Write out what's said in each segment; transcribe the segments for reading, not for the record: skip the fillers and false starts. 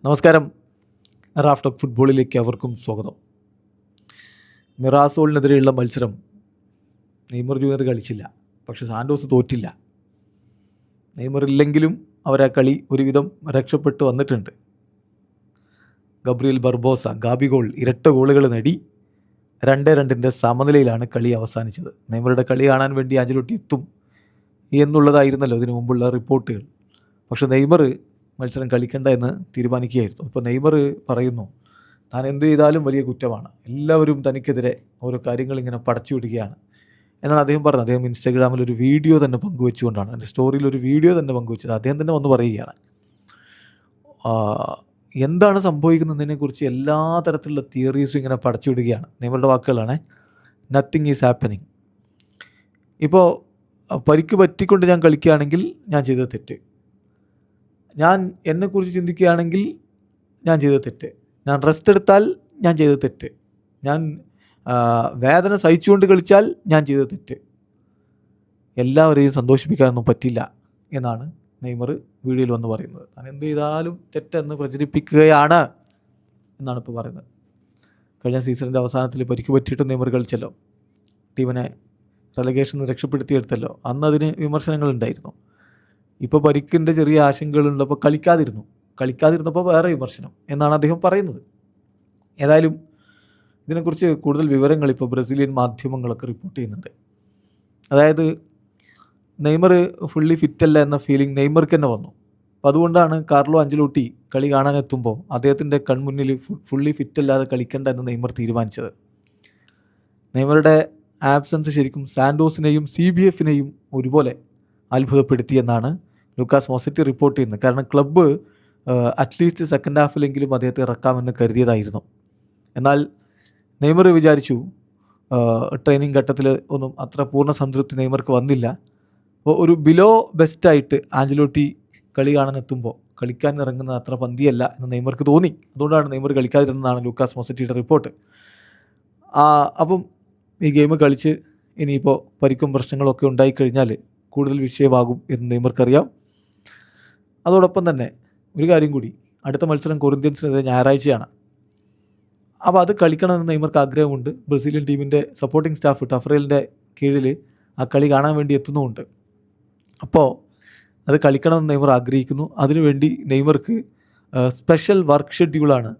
നമസ്കാരം. Raf talk ഫുട്ബോളിലേക്ക് അവർക്കും സ്വാഗതം. മിറാസോളിനെതിരെയുള്ള മത്സരം നെയ്മർ ജൂനിയർ കളിച്ചില്ല, പക്ഷേ സാൻഡോസ് തോറ്റില്ല. നെയ്മർ ഇല്ലെങ്കിലും അവരാ കളി ഒരുവിധം രക്ഷപ്പെട്ടു വന്നിട്ടുണ്ട്. ഗബ്രിയേൽ ബർബോസ ഗാബിഗോൾ ഇരട്ട ഗോളുകൾ നേടി 2-2 സമനിലയിലാണ് കളി അവസാനിച്ചത്. നെയ്മറുടെ കളി കാണാൻ വേണ്ടി ആഞ്ചലോട്ടി എത്തും എന്നുള്ളതായിരുന്നല്ലോ ഇതിനു മുമ്പുള്ള റിപ്പോർട്ടുകൾ. പക്ഷേ നെയ്മർ മത്സരം കളിക്കണ്ട എന്ന് തീരുമാനിക്കുകയായിരുന്നു. ഇപ്പോൾ നെയ്മർ പറയുന്നു, താൻ എന്ത് ചെയ്താലും വലിയ കുറ്റമാണ്, എല്ലാവരും തനിക്കെതിരെ ഓരോ കാര്യങ്ങൾ ഇങ്ങനെ പടച്ചു വിടുകയാണ് എന്നാണ് അദ്ദേഹം പറഞ്ഞത്. അദ്ദേഹം ഇൻസ്റ്റാഗ്രാമിൽ ഒരു വീഡിയോ തന്നെ പങ്കുവെച്ചുകൊണ്ടാണ്, എൻ്റെ സ്റ്റോറിയിൽ ഒരു വീഡിയോ തന്നെ പങ്കുവെച്ചത്. അദ്ദേഹം തന്നെ വന്ന് പറയുകയാണ്, എന്താണ് സംഭവിക്കുന്നതിനെക്കുറിച്ച് എല്ലാ തരത്തിലുള്ള തിയറീസും ഇങ്ങനെ പടച്ചു വിടുകയാണ്. നെയ്മറുടെ വാക്കുകളാണ്, നത്തിങ് ഈസ് ഹാപ്പനിങ്. ഇപ്പോൾ പരിക്ക് പറ്റിക്കൊണ്ട് ഞാൻ കളിക്കുകയാണെങ്കിൽ ഞാൻ ചെയ്തത് തെറ്റ്, ഞാൻ എന്നെക്കുറിച്ച് ചിന്തിക്കുകയാണെങ്കിൽ ഞാൻ ചെയ്ത തെറ്റ്, ഞാൻ റെസ്റ്റ് എടുത്താൽ ഞാൻ ചെയ്ത തെറ്റ്, ഞാൻ വേദന സഹിച്ചുകൊണ്ട് കളിച്ചാൽ ഞാൻ ചെയ്ത തെറ്റ്, എല്ലാവരെയും സന്തോഷിപ്പിക്കാനൊന്നും പറ്റില്ല എന്നാണ് നെയ്മർ വീഡിയോയിൽ വന്ന് പറയുന്നത്. താൻ എന്ത് ചെയ്താലും തെറ്റെന്ന് പ്രചരിപ്പിക്കുകയാണ് എന്നാണ് ഇപ്പോൾ പറയുന്നത്. കഴിഞ്ഞ സീസണിൻ്റെ അവസാനത്തിൽ പരിക്ക് പറ്റിയിട്ട് നെയ്മർ കളിച്ചല്ലോ, ടീമിനെ റെലഗേഷനിൽ നിന്ന് രക്ഷപ്പെടുത്തിയെടുത്തല്ലോ. അന്ന് അതിന് വിമർശനങ്ങളുണ്ടായിരുന്നു. ഇപ്പോൾ പരിക്കിൻ്റെ ചെറിയ ആശങ്കകളുള്ളപ്പോൾ കളിക്കാതിരുന്നപ്പോൾ വേറെ വിമർശനം എന്നാണ് അദ്ദേഹം പറയുന്നത്. ഏതായാലും ഇതിനെക്കുറിച്ച് കൂടുതൽ വിവരങ്ങൾ ഇപ്പോൾ ബ്രസീലിയൻ മാധ്യമങ്ങളൊക്കെ റിപ്പോർട്ട് ചെയ്യുന്നുണ്ട്. അതായത് നെയ്മർ ഫുള്ളി ഫിറ്റല്ല എന്ന ഫീലിംഗ് നെയ്മർക്ക് തന്നെ വന്നു. അപ്പോൾ അതുകൊണ്ടാണ് കാർലോ അഞ്ചലോട്ടി കളി കാണാനെത്തുമ്പോൾ അദ്ദേഹത്തിൻ്റെ കൺമുന്നിൽ ഫുള്ളി ഫിറ്റല്ലാതെ കളിക്കേണ്ട എന്ന് നെയ്മർ തീരുമാനിച്ചത്. നെയ്മറുടെ ആബ്സൻസ് ശരിക്കും സാൻഡോസിനെയും CBFനെയും ഒരുപോലെ അത്ഭുതപ്പെടുത്തിയെന്നാണ് ലൂക്കാസ് മോസറ്റി റിപ്പോർട്ട് ചെയ്യുന്നത്. കാരണം ക്ലബ്ബ് അറ്റ്ലീസ്റ്റ് സെക്കൻഡ് ഹാഫിലെങ്കിലും അദ്ദേഹത്തെ ഇറക്കാമെന്ന് കരുതിയതായിരുന്നു. എന്നാൽ നെയ്മർ വിചാരിച്ചു, ട്രെയിനിങ് ഘട്ടത്തിൽ ഒന്നും അത്ര പൂർണ്ണ സംതൃപ്തി നെയ്മർക്ക് വന്നില്ല. അപ്പോൾ ഒരു ബിലോ ബെസ്റ്റായിട്ട് ആഞ്ചലോട്ടി കളി കാണാനെത്തുമ്പോൾ കളിക്കാൻ ഇറങ്ങുന്നത് അത്ര പന്തിയല്ല എന്ന് നെയ്മർക്ക് തോന്നി. അതുകൊണ്ടാണ് നെയ്മർ കളിക്കാതിരുന്നതാണ് ലൂക്കാസ് മോസറ്റിയുടെ റിപ്പോർട്ട്. അപ്പം ഈ ഗെയിം കളിച്ച് ഇനിയിപ്പോൾ പരിക്കും പ്രശ്നങ്ങളൊക്കെ ഉണ്ടായിക്കഴിഞ്ഞാൽ കൂടുതൽ വിഷയമാകും എന്ന് നെയ്മർക്കറിയാം. അതോടൊപ്പം തന്നെ ഒരു കാര്യം കൂടി, അടുത്ത മത്സരം കൊറിന്ത്യൻസിനെതിരെ ഞായറാഴ്ചയാണ്. അപ്പോൾ അത് കളിക്കണമെന്ന് നെയ്മർക്ക് ആഗ്രഹമുണ്ട്. ബ്രസീലിയൻ ടീമിൻ്റെ സപ്പോർട്ടിംഗ് സ്റ്റാഫ് ടഫറേലിൻ്റെ കീഴിൽ ആ കളി കാണാൻ വേണ്ടി എത്തുന്നുമുണ്ട്. അപ്പോൾ അത് കളിക്കണമെന്ന് നെയ്മർ ആഗ്രഹിക്കുന്നു. അതിനുവേണ്ടി നെയ്മർക്ക് സ്പെഷ്യൽ വർക്ക് ഷെഡ്യൂളാണ്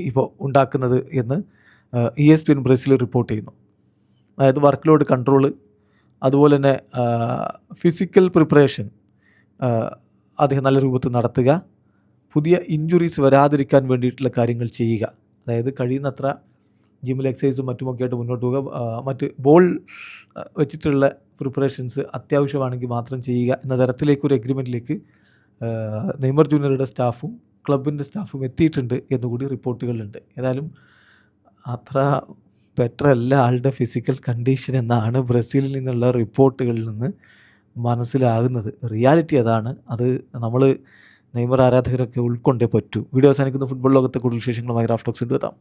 ഇപ്പോൾ ഉണ്ടാക്കുന്നത് എന്ന് ESPN ബ്രസീൽ റിപ്പോർട്ട് ചെയ്യുന്നു. അതായത് വർക്ക് ലോഡ് കൺട്രോള്, അതുപോലെ തന്നെ ഫിസിക്കൽ പ്രിപ്പറേഷൻ അദ്ദേഹം നല്ല രൂപത്തിൽ നടത്തുക, പുതിയ ഇഞ്ചുറീസ് വരാതിരിക്കാൻ വേണ്ടിയിട്ടുള്ള കാര്യങ്ങൾ ചെയ്യുക. അതായത് കഴിയുന്നത്ര ജിമ്മിൽ എക്സസൈസും മറ്റുമൊക്കെ ആയിട്ട് മുന്നോട്ട് പോവുക, മറ്റ് ബോൾ വെച്ചിട്ടുള്ള പ്രിപ്പറേഷൻസ് അത്യാവശ്യമാണെങ്കിൽ മാത്രം ചെയ്യുക എന്ന തരത്തിലേക്കൊരു എഗ്രിമെൻറ്റിലേക്ക് നെയ്മർ ജൂനിയറുടെ സ്റ്റാഫും ക്ലബിൻ്റെ സ്റ്റാഫും എത്തിയിട്ടുണ്ട് എന്നുകൂടി റിപ്പോർട്ടുകളുണ്ട്. ഏതായാലും അത്ര ബെറ്റർ അല്ല ആളുടെ ഫിസിക്കൽ കണ്ടീഷൻ എന്നാണ് ബ്രസീലിൽ നിന്നുള്ള റിപ്പോർട്ടുകളിൽ നിന്ന് മനസ്സിലാകുന്നത്. റിയാലിറ്റി അതാണ്. അത് നമ്മൾ നെയ്മർ ആരാധകരൊക്കെ ഉൾക്കൊണ്ടേ പറ്റൂ. വീഡിയോ അവസാനിക്കുന്ന ഫുട്ബോൾ ലോകത്തെ കൂടുതൽ വിശേഷങ്ങളുമായി റാഫ് ടോക്സ് എത്താം.